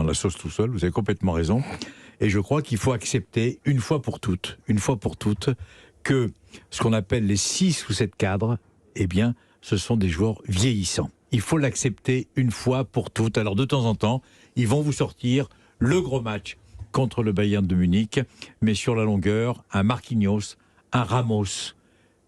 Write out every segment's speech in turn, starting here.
la sauce tout seul, vous avez complètement raison. Et je crois qu'il faut accepter, une fois pour toutes, que ce qu'on appelle les 6 ou 7 cadres, eh bien, ce sont des joueurs vieillissants. Il faut l'accepter une fois pour toutes. Alors, de temps en temps, ils vont vous sortir le gros match contre le Bayern de Munich, mais sur la longueur, un Marquinhos, un Ramos,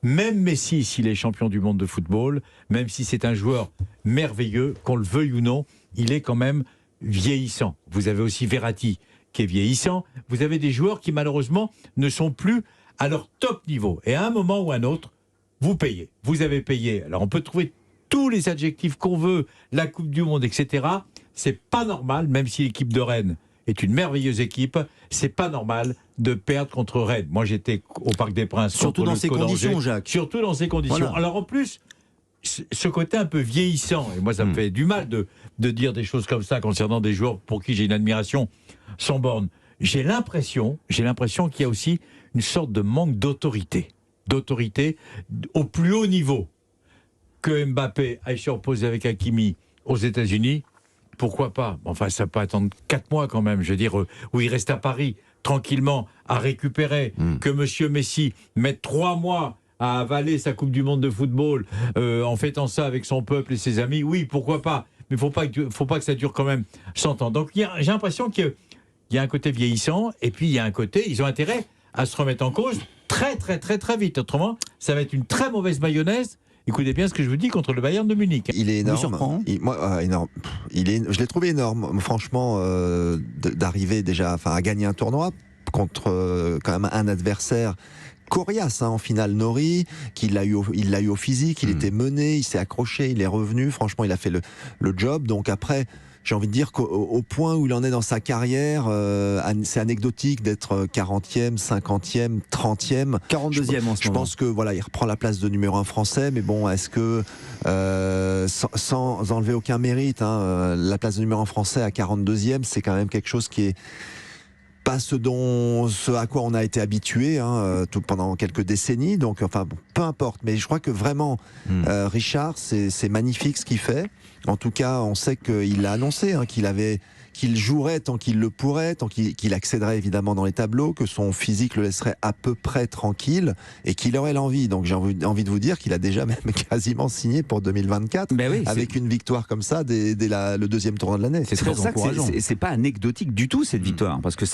même Messi, s'il est champion du monde de football, même si c'est un joueur merveilleux, qu'on le veuille ou non, il est quand même vieillissant. Vous avez aussi Verratti, qui est vieillissant. Vous avez des joueurs qui, malheureusement, ne sont plus à leur top niveau. Et à un moment ou à un autre, vous payez. Vous avez payé. Alors, on peut trouver tous les adjectifs qu'on veut, la Coupe du Monde, etc. C'est pas normal, même si l'équipe de Rennes est une merveilleuse équipe, c'est pas normal de perdre contre Rennes. Moi, j'étais au Parc des Princes. Surtout dans ces conditions, Jacques. Surtout dans ces conditions. Voilà. Alors, en plus, ce côté un peu vieillissant, et moi, ça me fait du mal de dire des choses comme ça concernant des joueurs pour qui j'ai une admiration sans borne. J'ai l'impression qu'il y a aussi une sorte de manque d'autorité au plus haut niveau. Que Mbappé aille se reposer avec Hakimi aux États-Unis, pourquoi pas ? Enfin, ça peut attendre 4 mois quand même. Je veux dire, où il reste à Paris, tranquillement, à récupérer. Que monsieur Messi mette 3 mois à avaler sa Coupe du Monde de football en fêtant ça avec son peuple et ses amis. Oui, pourquoi pas ? Mais faut pas que ça dure quand même 100 ans. Donc, j'ai l'impression qu'il y a un côté vieillissant et puis il y a un côté, ils ont intérêt à se remettre en cause très, très, très, très vite. Autrement, ça va être une très mauvaise mayonnaise. Écoutez bien ce que je vous dis contre le Bayern de Munich. Il est énorme. Énorme. Je l'ai trouvé énorme, franchement, d'arriver déjà, à gagner un tournoi contre quand même un adversaire coriace en finale, Nori, il l'a eu au physique, il était mené, il s'est accroché, il est revenu. Franchement, il a fait le job. Donc après, j'ai envie de dire qu'au point où il en est dans sa carrière, c'est anecdotique d'être 40e, 50e, 30e. 42e en ce moment. Je pense que il reprend la place de numéro 1 français, mais bon, est-ce que, sans enlever aucun mérite, la place de numéro 1 français à 42e, c'est quand même quelque chose qui est pas ce à quoi on a été habitué pendant quelques décennies. Donc, peu importe. Mais je crois que vraiment, Richard, c'est magnifique ce qu'il fait. En tout cas, on sait qu'il l'a annoncé, qu'il jouerait tant qu'il le pourrait, tant qu'il accéderait évidemment dans les tableaux, que son physique le laisserait à peu près tranquille et qu'il aurait l'envie. Donc j'ai envie de vous dire qu'il a déjà même quasiment signé pour 2024 avec une victoire comme ça dès le deuxième tournoi de l'année. C'est pour ça que c'est pas anecdotique du tout cette victoire, parce que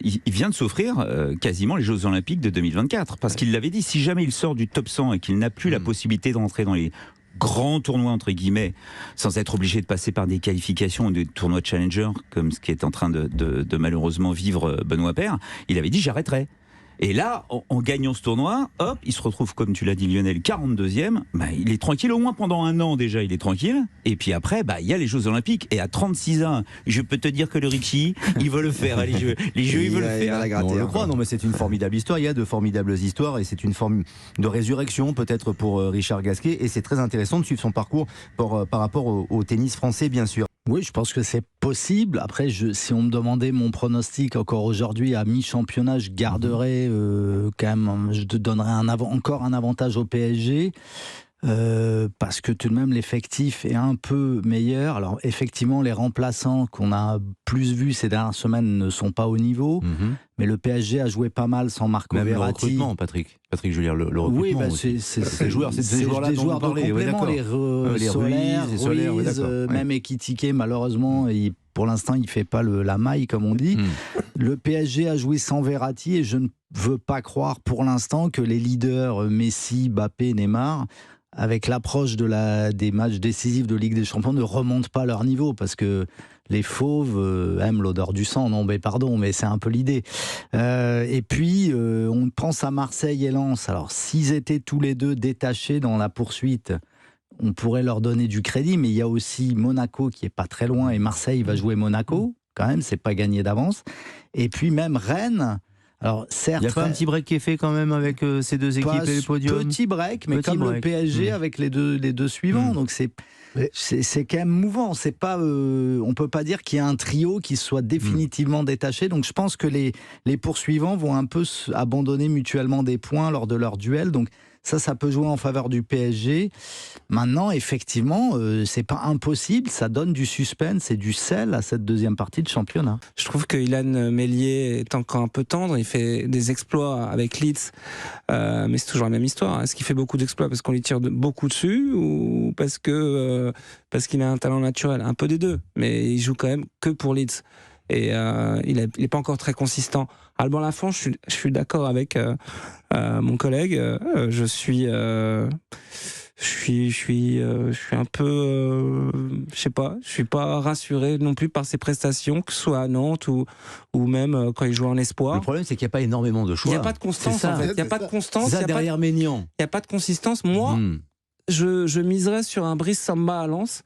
il vient de s'offrir quasiment les Jeux Olympiques de 2024, parce qu'il l'avait dit, si jamais il sort du top 100 et qu'il n'a plus la possibilité d'entrer dans les grand tournoi entre guillemets, sans être obligé de passer par des qualifications ou des tournois challenger, comme ce qui est en train de malheureusement vivre Benoît Paire, il avait dit j'arrêterai. Et là, en gagnant ce tournoi, hop, il se retrouve, comme tu l'as dit Lionel, 42e, il est tranquille, au moins pendant un an déjà, il est tranquille, et puis après, il y a les Jeux Olympiques, et à 36 ans, je peux te dire que le Richie, il veut le faire, les Jeux il veut le faire. On le croit, non mais c'est une formidable histoire, il y a de formidables histoires, et c'est une forme de résurrection peut-être pour Richard Gasquet, et c'est très intéressant de suivre son parcours par rapport au tennis français, bien sûr. Oui, je pense que c'est possible. Après, si on me demandait mon pronostic encore aujourd'hui à mi-championnat, je garderais quand même, je te donnerais encore un avantage au PSG. Parce que tout de même l'effectif est un peu meilleur. Alors effectivement les remplaçants qu'on a plus vus ces dernières semaines ne sont pas au niveau, mais le PSG a joué pas mal sans Marco Verratti. Même le recrutement, Patrick, je veux dire le recrutement. Oui, c'est ces joueurs-là dont on parlait. Les Solaire, même Ekitike malheureusement, pour l'instant il fait pas la maille comme on dit. Le PSG a joué sans Verratti et je ne veux pas croire pour l'instant que les leaders Messi, Mbappé, Neymar, avec l'approche des matchs décisifs de Ligue des Champions, ne remontent pas leur niveau, parce que les fauves aiment l'odeur du sang, mais c'est un peu l'idée. Et puis, on pense à Marseille et Lens. Alors, s'ils étaient tous les deux détachés dans la poursuite, on pourrait leur donner du crédit, mais il y a aussi Monaco qui est pas très loin, et Marseille va jouer Monaco, quand même, c'est pas gagné d'avance. Et puis même Rennes. Alors, certes, il y a pas un petit break qui est fait quand même avec ces deux équipes et le podium. Petit break, mais comme le PSG avec les deux suivants. Donc c'est quand même mouvant. C'est pas, on peut pas dire qu'il y a un trio qui soit définitivement détaché. Donc je pense que les poursuivants vont un peu abandonner mutuellement des points lors de leur duel. Donc Ça peut jouer en faveur du PSG. Maintenant, effectivement, c'est pas impossible. Ça donne du suspense et du sel à cette deuxième partie de championnat. Je trouve que Illan Meslier est encore un peu tendre. Il fait des exploits avec Leeds, mais c'est toujours la même histoire. Est-ce qu'il fait beaucoup d'exploits parce qu'on lui tire beaucoup dessus ou parce qu'il a un talent naturel? Un peu des deux, mais il joue quand même que pour Leeds. Et il n'est pas encore très consistant. Alban Lafont, je suis d'accord avec mon collègue. Je suis un peu, je sais pas, je suis pas rassuré non plus par ses prestations, que ce soit à Nantes ou même quand il joue en espoir. Le problème, c'est qu'il n'y a pas énormément de choix. Il n'y a pas de constance, en fait. Il n'y a pas de constance. Ça, derrière Maignan. Il n'y a pas de consistance. Moi, je miserais sur un Brice Samba à Lens.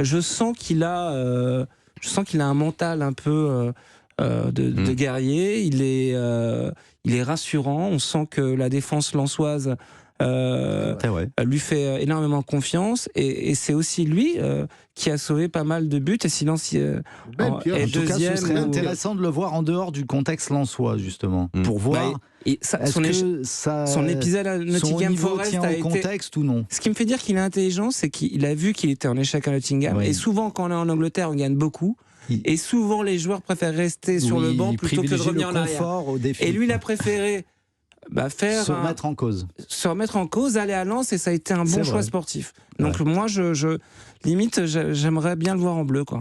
Je sens qu'il a un mental un peu de guerrier. Il est rassurant. On sent que la défense lensoise lui fait énormément confiance. Et c'est aussi lui qui a sauvé pas mal de buts. Et sinon, en tout cas, ce serait intéressant de le voir en dehors du contexte lensois, justement, pour voir. Son épisode à Nottingham Forest a été contexte ou non. Ce qui me fait dire qu'il est intelligent, c'est qu'il a vu qu'il était en échec à Nottingham. Et souvent, quand on est en Angleterre, on gagne beaucoup. Et souvent, les joueurs préfèrent rester sur le banc plutôt que de revenir en arrière. Et lui, il a préféré se remettre en cause, aller à Lens, et ça a été un bon choix sportif. Donc moi, limite, j'aimerais bien le voir en bleu, quoi.